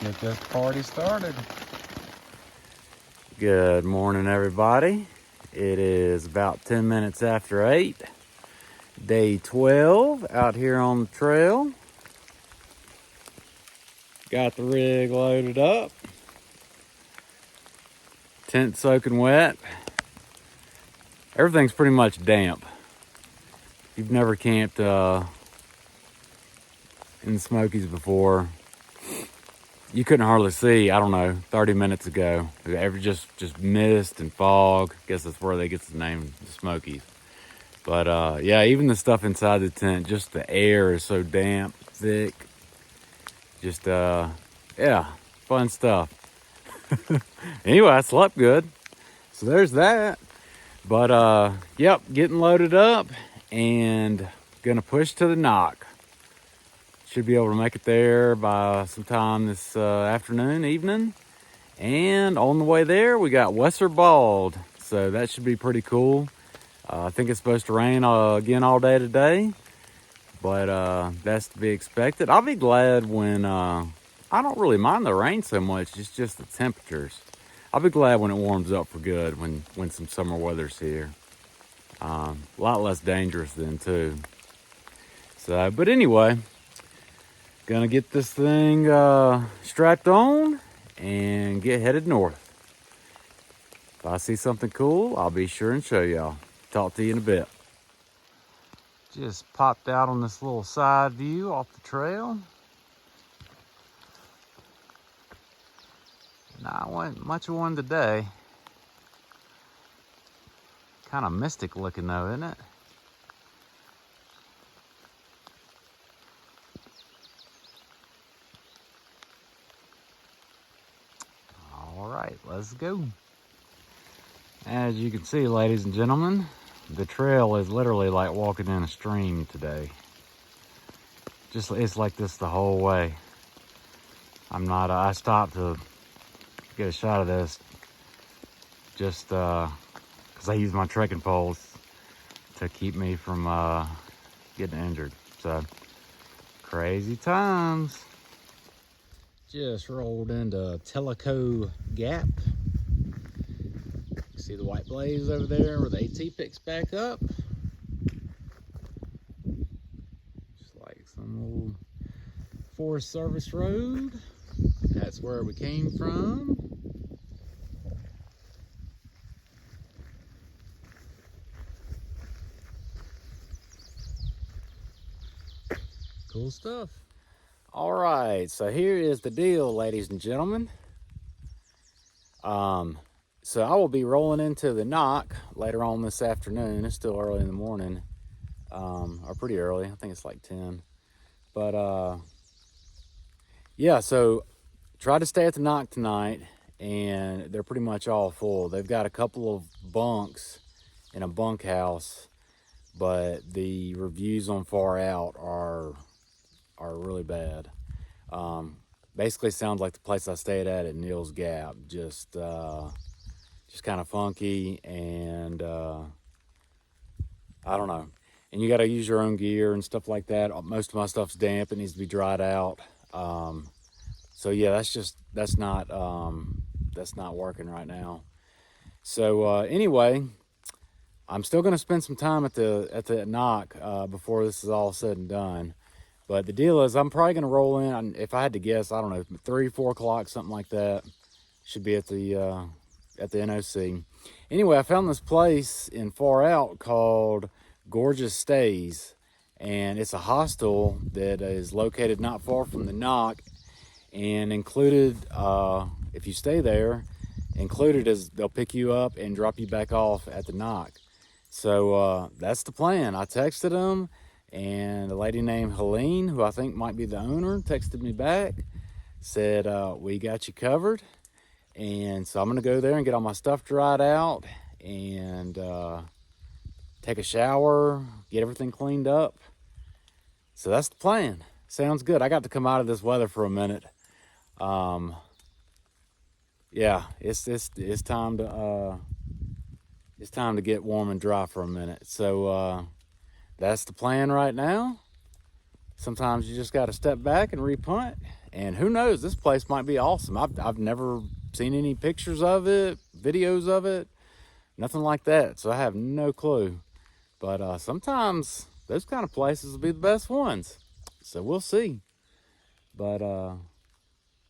Get this party started. Good morning, everybody. It is about 10 minutes after 8. Day 12 out here on the trail. Got the rig loaded up. Tent soaking wet. Everything's pretty much damp. If you've never camped in the Smokies before, you couldn't hardly see, I don't know, 30 minutes ago. Just mist and fog. I guess that's where they get the name, the Smokies. But yeah, even the stuff inside the tent, just the air is so damp, thick. Just, yeah, fun stuff. Anyway, I slept good. So there's that. But, yep, getting loaded up and gonna push to the N.O.C. Should be able to make it there by sometime this afternoon, evening. And on the way there, we got Wesser Bald. So that should be pretty cool. I think it's supposed to rain again all day today. But that's to be expected. I'll be glad when, I don't really mind the rain so much. It's just the temperatures. I'll be glad when it warms up for good, when some summer weather's here. A lot less dangerous then too. So, but anyway. Gonna get this thing strapped on and get headed north. If I see something cool, I'll be sure and show y'all. Talk to you in a bit. Just popped out on this little side view off the trail. Not much of one today. Kind of mystic looking though, isn't it? Alright, let's go. As you can see, ladies and gentlemen, the trail is literally like walking in a stream today. It's like this the whole way. I stopped to get a shot of this just because I use my trekking poles to keep me from getting injured. So, crazy times. Just rolled into Tellico Gap. See the white blaze over there where the AT picks back up. Just like some old Forest Service road. That's where we came from. Cool stuff. All right, so here is the deal, ladies and gentlemen. So I will be rolling into the N.O.C. later on this afternoon. It's still early in the morning, or pretty early. I think it's like 10. But yeah, so try to stay at the N.O.C. tonight, and they're pretty much all full. They've got a couple of bunks in a bunkhouse, but the reviews on Far Out are really bad. Basically sounds like the place I stayed at Neil's Gap. Just kind of funky, and I don't know. And you got to use your own gear and stuff like that. Most of my stuff's damp. It needs to be dried out. So yeah, that's not working right now. So anyway, I'm still going to spend some time at the N.O.C. Before this is all said and done. But the deal is, I'm probably going to roll in, if I had to guess, I don't know, 3, 4 o'clock, something like that. Should be at the N.O.C. Anyway, I found this place in Far Out called Gorgeous Stays. And it's a hostel that is located not far from the N.O.C. And included, if you stay there, included is they'll pick you up and drop you back off at the N.O.C. So that's the plan. I texted them. And a lady named Helene, who I think might be the owner, texted me back, said, we got you covered. And so I'm going to go there and get all my stuff dried out and take a shower, get everything cleaned up. So that's the plan. Sounds good. I got to come out of this weather for a minute. Yeah, it's time to get warm and dry for a minute. So that's the plan right now. Sometimes you just got to step back and repunt And who knows, this place might be awesome. I've never seen any pictures of it, videos of it, nothing like that. So I have no clue. But sometimes those kind of places will be the best ones. So we'll see. But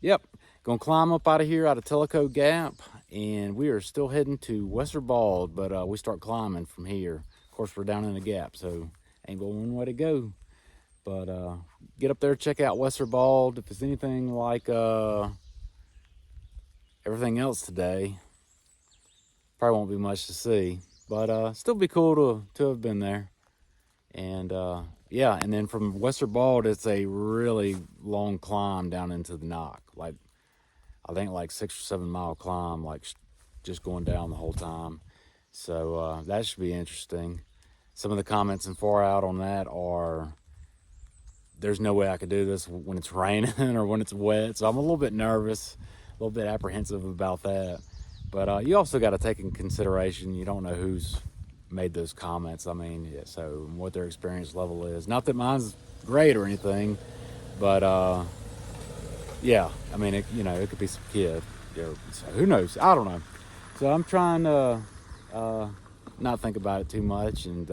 yep, gonna climb up out of here, out of Tellico Gap, and we are still heading to Westerwald, but we start climbing from here. Of course, we're down in the gap, so ain't but one way to go. But get up there, check out Westerwald. If it's anything like everything else today, probably won't be much to see. But still be cool to have been there. And yeah, and then from Westerwald, it's a really long climb down into the N.O.C. Like, I think like 6 or 7 mile climb, like just going down the whole time. So that should be interesting. Some of the comments in Far Out on that are, there's no way I could do this when it's raining or when it's wet. So I'm a little bit nervous, a little bit apprehensive about that. But you also got to take in consideration, you don't know who's made those comments. I mean, yeah, so what their experience level is. Not that mine's great or anything, but yeah, I mean, it could be some kid. So who knows? I don't know. So I'm trying to not think about it too much and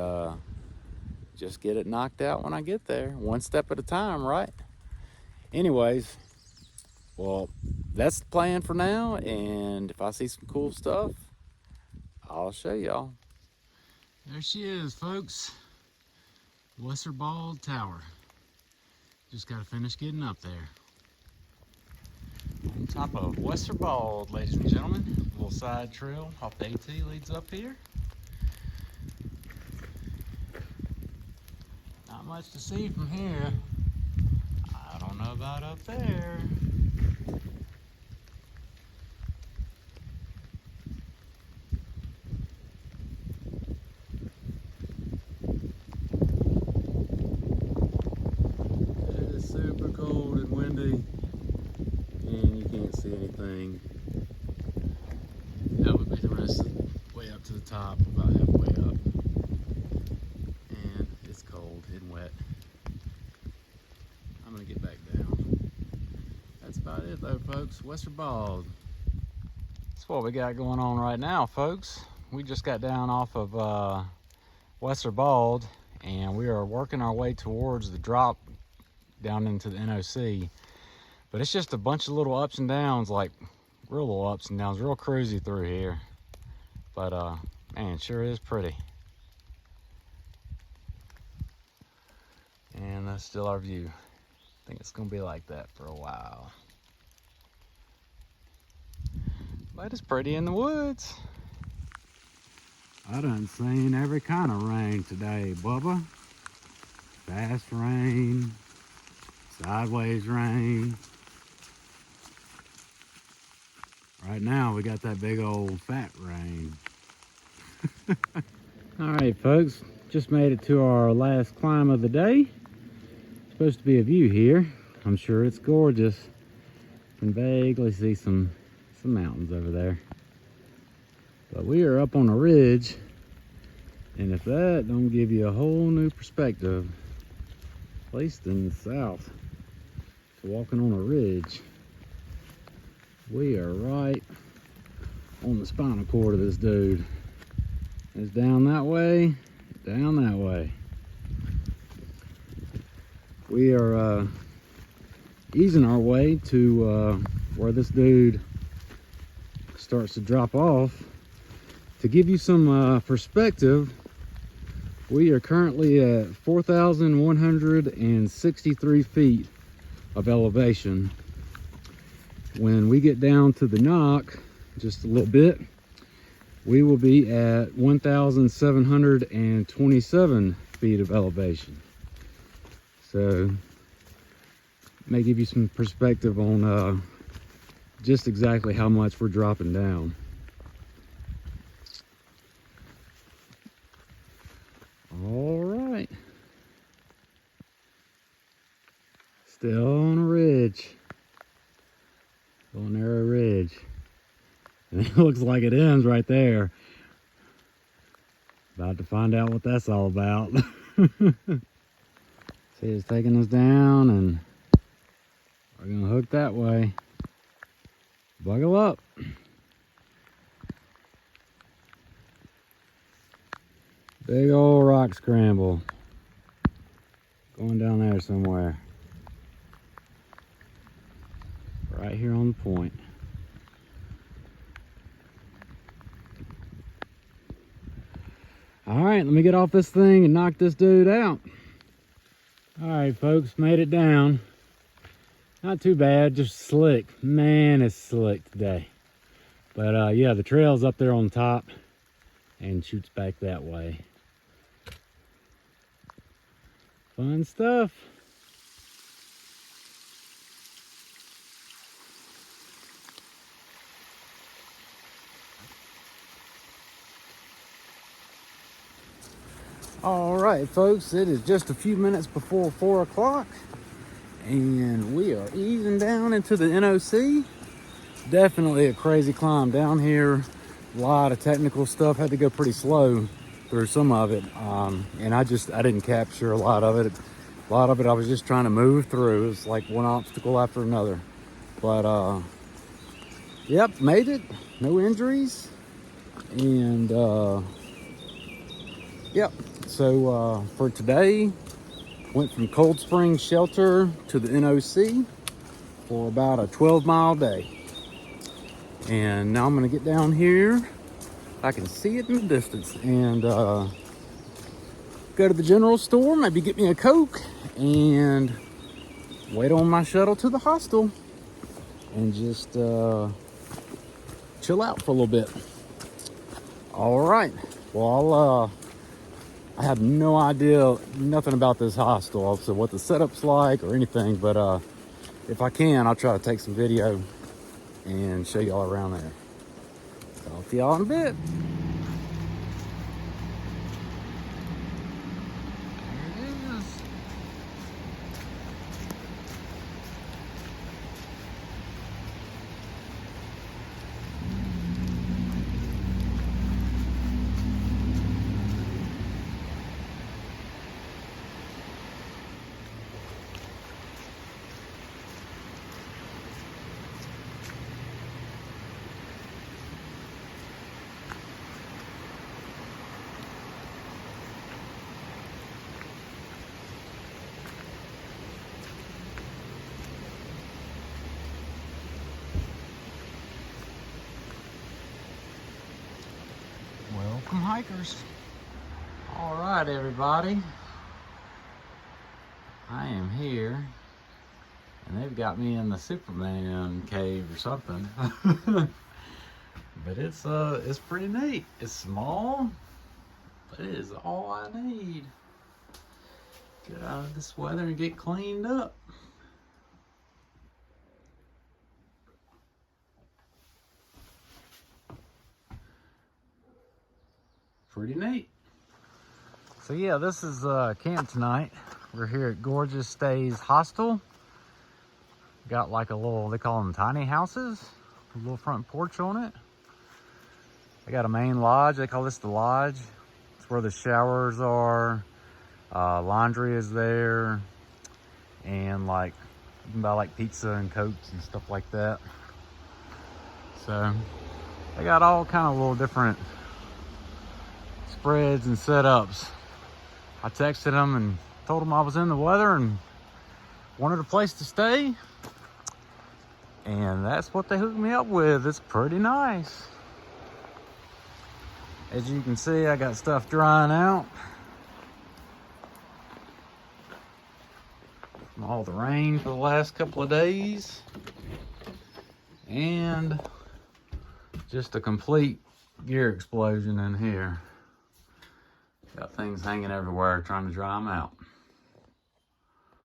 just get it knocked out when I get there, one step at a time, right? Anyways, well, that's the plan for now, and if I see some cool stuff, I'll show y'all. There she is, folks. Westerwald Tower. Just got to finish getting up there. On top of Westerwald, ladies and gentlemen. A little side trail off the AT leads up here. Not much to see from here. I don't know about up there. It is super cold and windy, and you can't see anything. That would be the rest of the way up to the top, about halfway up. And it's cold and wet. I'm gonna get back down. That's about it though, folks. Westerwald. That's what we got going on right now, folks. We just got down off of Westerwald, and we are working our way towards the drop down into the N.O.C. But it's just a bunch of little ups and downs, like real little ups and downs, real cruisy through here. But man, sure is pretty. And that's still our view. I think it's gonna be like that for a while. But it's pretty in the woods. I done seen every kind of rain today, Bubba. Fast rain, sideways rain. Right now we got that big old fat rain. All right, folks, just made it to our last climb of the day. Supposed to be a view here. I'm sure it's gorgeous. You can vaguely see some mountains over there. But we are up on a ridge, and if that don't give you a whole new perspective, at least in the south, to walking on a ridge, we are right on the spinal cord of this dude. It's down that way, down that way. We are easing our way to where this dude starts to drop off. To give you some perspective, we are currently at 4,163 feet of elevation. When we get down to the N.O.C. just a little bit, we will be at 1,727 feet of elevation. So, may give you some perspective on just exactly how much we're dropping down. All right. Still on a ridge. Still a narrow ridge. And it looks like it ends right there. About to find out what that's all about. See, it's taking us down, and We're gonna hook that way. Buckle up. Big old rock scramble. Going down there somewhere. Right here on the point. All right, let me get off this thing and knock this dude out. All right, folks, made it down. Not too bad, just slick. Man, it's slick today. But yeah, the trail's up there on top and shoots back that way. Fun stuff. All right, folks, it is just a few minutes before 4 o'clock and we are easing down into the N.O.C. Definitely a crazy climb down here. A lot of technical stuff. Had to go pretty slow through some of it. And I didn't capture a lot of it. A lot of it I was just trying to move through. It was like one obstacle after another. But yep, made it. No injuries. And yep. So for today, went from Cold Spring Shelter to the N.O.C. for about a 12-mile day. And now I'm gonna get down here. I can see it in the distance and go to the general store, maybe get me a Coke and wait on my shuttle to the hostel and just chill out for a little bit. All right, well, I have no idea, nothing about this hostel, so what the setup's like or anything, but if I can, I'll try to take some video and show y'all around there. Talk to y'all in a bit. There it is. Welcome, hikers. All right, everybody. I am here, and they've got me in the Superman cave or something. But it's pretty neat. It's small, but it is all I need. Get out of this weather and get cleaned up. Pretty neat. So yeah, this is camp tonight. We're here at Gorgeous Stays Hostel. Got like a little, they call them tiny houses, a little front porch on it. They got a main lodge, they call this the lodge. It's where the showers are, laundry is there, and like, you can buy like pizza and Cokes and stuff like that. So, they got all kind of little different spreads and setups. I texted them and told them I was in the weather and wanted a place to stay. And that's what they hooked me up with. It's pretty nice. As you can see, I got stuff drying out from all the rain for the last couple of days. And just a complete gear explosion in here. Got things hanging everywhere, trying to dry them out.